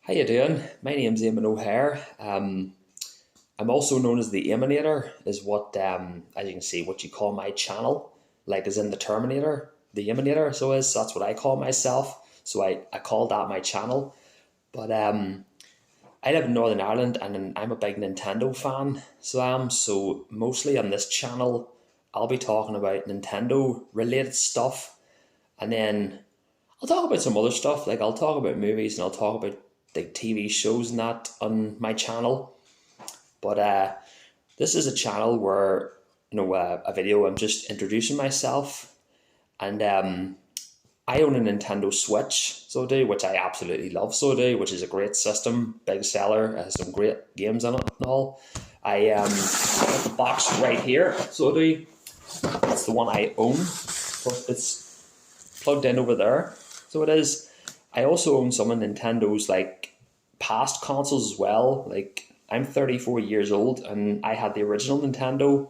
How you doing? My name's Eamon O'Hare. I'm also known as the Aminator, is what, as you can see, what you call my channel, like as in the Terminator, the Aminator. That's what I call myself. So I call that my channel. But I live in Northern Ireland, and I'm a big Nintendo fan. So mostly on this channel, I'll be talking about Nintendo related stuff, and then I'll talk about some other stuff. Like I'll talk about movies and I'll talk about like TV shows and that on my channel. But this is a channel where a video. I'm just introducing myself, and I own a Nintendo Switch, so I do, which I absolutely love. So I do, which is a great system, big seller, has some great games on it and all. I got the box right here, so I do. It's the one I own, but it's plugged in over there. So it is. I also own some of Nintendo's like past consoles as well. Like I'm 34 years old and I had the original Nintendo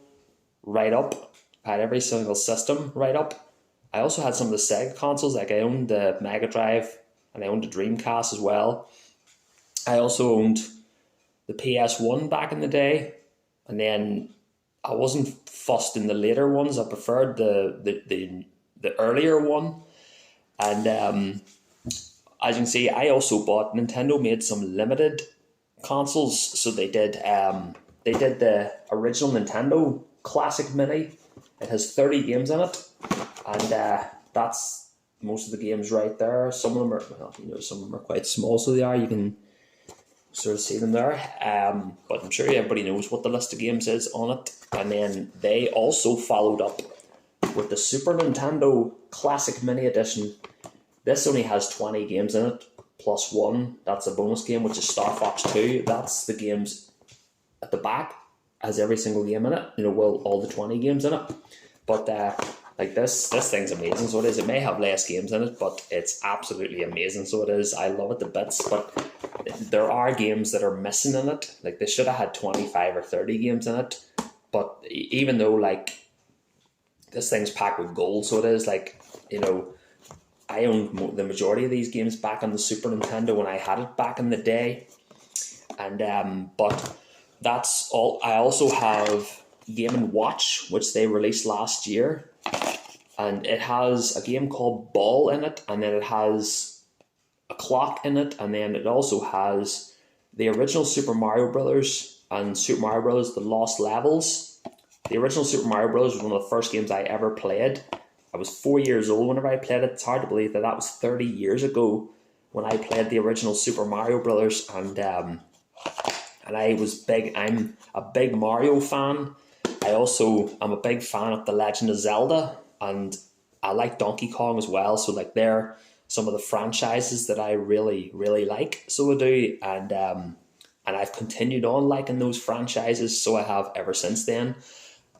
right up. I had every single system right up. I also had some of the Sega consoles, like I owned the Mega Drive and I owned the Dreamcast as well. I also owned the PS1 back in the day, and then I wasn't fussed in the later ones. I preferred the earlier one. And as you can see, I also bought. Nintendo made some limited consoles, so they did. They did the original Nintendo Classic Mini. It has 30 games in it, and that's most of the games right there. Some of them are, some of them are quite small, so they are. You can sort of see them there. But I'm sure everybody knows what the list of games is on it. And then they also followed up with the Super Nintendo Classic Mini Edition. This only has 20 games in it, plus one. That's a bonus game, which is Star Fox 2. That's the games at the back, has every single game in it. All the 20 games in it. But like this thing's amazing. So it is. It may have less games in it, but it's absolutely amazing. So it is. I love it to bits. But there are games that are missing in it. Like they should have had 25 or 30 games in it. But even though like this thing's packed with gold, so it is like, I owned the majority of these games back on the Super Nintendo when I had it back in the day. And but that's all. I also have Game & Watch, which they released last year. And it has a game called Ball in it, and then it has a clock in it, and then it also has the original Super Mario Brothers and Super Mario Brothers The Lost Levels. The original Super Mario Brothers was one of the first games I ever played. I was 4 years old whenever I played it. It's hard to believe that was 30 years ago when I played the original Super Mario Brothers, and I was big. I'm a big Mario fan. I also am a big fan of The Legend of Zelda, and I like Donkey Kong as well. So like they're some of the franchises that I really, really like. So I do, and I've continued on liking those franchises. So I have ever since then.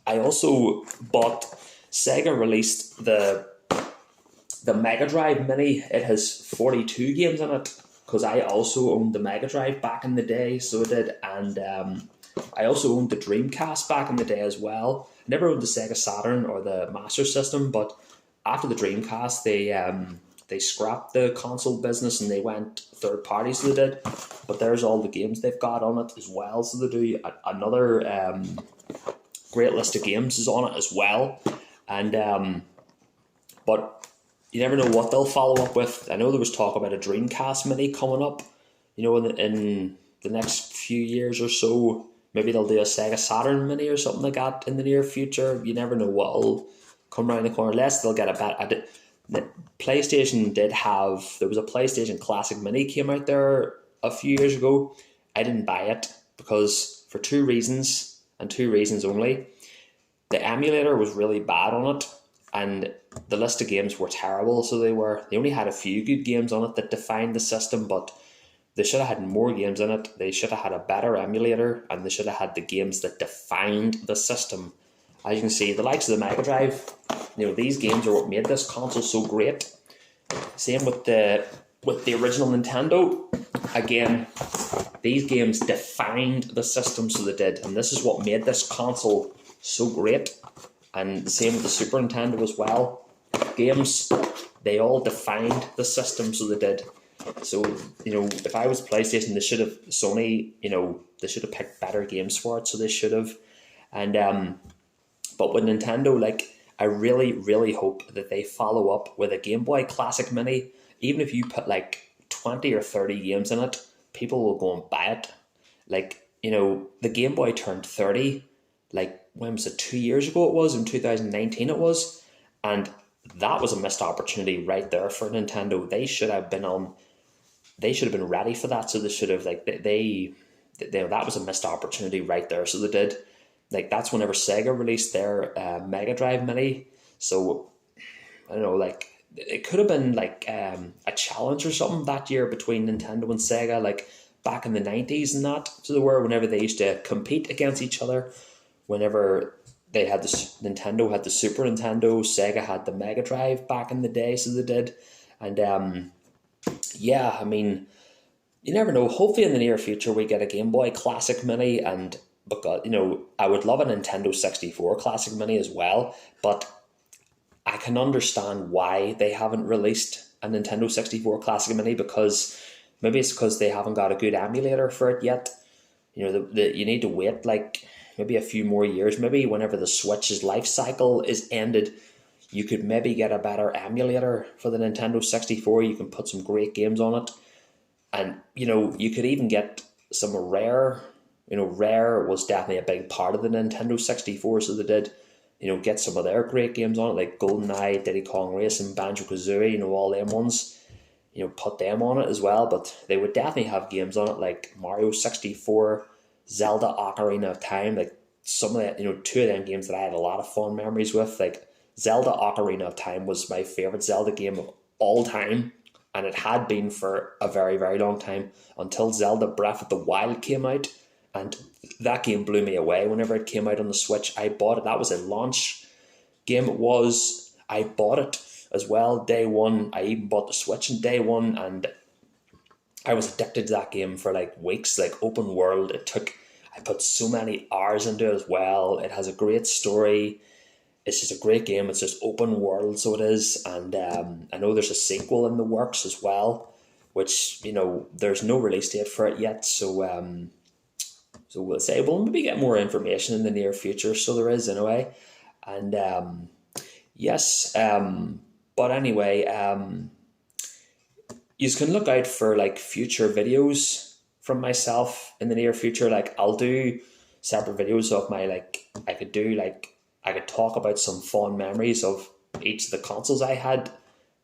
I also bought. Sega released the Mega Drive Mini. It has 42 games in it, because I also owned the Mega Drive back in the day, so I did, and I also owned the Dreamcast back in the day as well. I never owned the Sega Saturn or the Master System, but after the Dreamcast, they scrapped the console business and they went third party, so they did. But there's all the games they've got on it as well, so they do. Another great list of games is on it as well. And but you never know what they'll follow up with. I know there was talk about a Dreamcast Mini coming up, in the next few years or so. Maybe they'll do a Sega Saturn Mini or something like that in the near future. You never know what'll come around the corner. Unless they'll get the PlayStation did have. There was a PlayStation Classic Mini came out there a few years ago. I didn't buy it because for two reasons and two reasons only. The emulator was really bad on it, and the list of games were terrible. So they only had a few good games on it that defined the system, but they should have had more games in it. They should have had a better emulator, and they should have had the games that defined the system. As you can see, the likes of the Mega Drive, these games are what made this console so great. Same with the original Nintendo. Again, these games defined the system, so they did, and this is what made this console so great. And the same with the Super Nintendo as well. Games, they all defined the system, so they did. So, if I was PlayStation, Sony, they should have picked better games for it. So they should have. And but with Nintendo, like, I really, really hope that they follow up with a Game Boy Classic Mini. Even if you put like 20 or 30 games in it, people will go and buy it. Like, the Game Boy turned 30, like, when was it, 2 years ago? It was in 2019, it was. And that was a missed opportunity right there for Nintendo. They should have been ready for that. So they should have, like, that was a missed opportunity right there. So they did. Like, that's whenever Sega released their Mega Drive Mini. So I don't know, like, it could have been like a challenge or something that year between Nintendo and Sega, like back in the 90s and that. So they were, whenever they used to compete against each other, whenever they had Nintendo had the Super Nintendo, Sega had the Mega Drive back in the day, so they did. And yeah, I mean, you never know. Hopefully, in the near future, we get a Game Boy Classic Mini, and because I would love a Nintendo 64 Classic Mini as well. But I can understand why they haven't released a Nintendo 64 Classic Mini, because maybe it's because they haven't got a good emulator for it yet. You need to wait like maybe a few more years. Maybe whenever the Switch's life cycle is ended, you could maybe get a better emulator for the Nintendo 64. You can put some great games on it. And, you could even get some Rare. Rare was definitely a big part of the Nintendo 64, so they did, get some of their great games on it, like GoldenEye, Diddy Kong Racing, Banjo-Kazooie, all them ones, put them on it as well. But they would definitely have games on it like Mario 64, Zelda Ocarina of Time, like some of the, two of them games that I had a lot of fond memories with. Like Zelda Ocarina of Time was my favorite Zelda game of all time, and it had been for a very, very long time until Zelda Breath of the Wild came out. And that game blew me away whenever it came out on the Switch. I bought it. That was a launch game. It was. I bought it as well day one. I even bought the Switch on day one, and I was addicted to that game for like weeks. Like, open world. I put so many hours into it as well. It has a great story. It's just a great game. It's just open world, so it is. And I know there's a sequel in the works as well, which, there's no release date for it yet. So we'll say we'll maybe get more information in the near future. So there is, anyway. And yes, but anyway, you can look out for like future videos from myself in the near future. Like, I'll do separate videos of my, like, I could talk about some fond memories of each of the consoles I had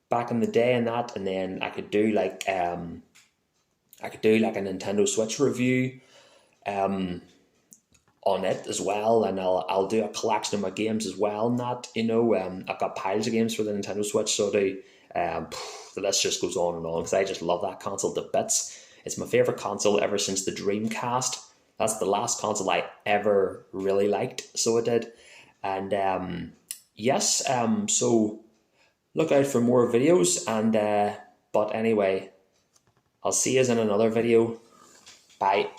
back in the day and that, and then I could do like a Nintendo Switch review on it as well, and I'll do a collection of my games as well. And that, I've got piles of games for the Nintendo Switch, so the list just goes on and on, because I just love that console to bits. It's my favorite console ever since the Dreamcast. That's the last console I ever really liked, so it did. And yes, so look out for more videos, and but anyway, I'll see you in another video. Bye.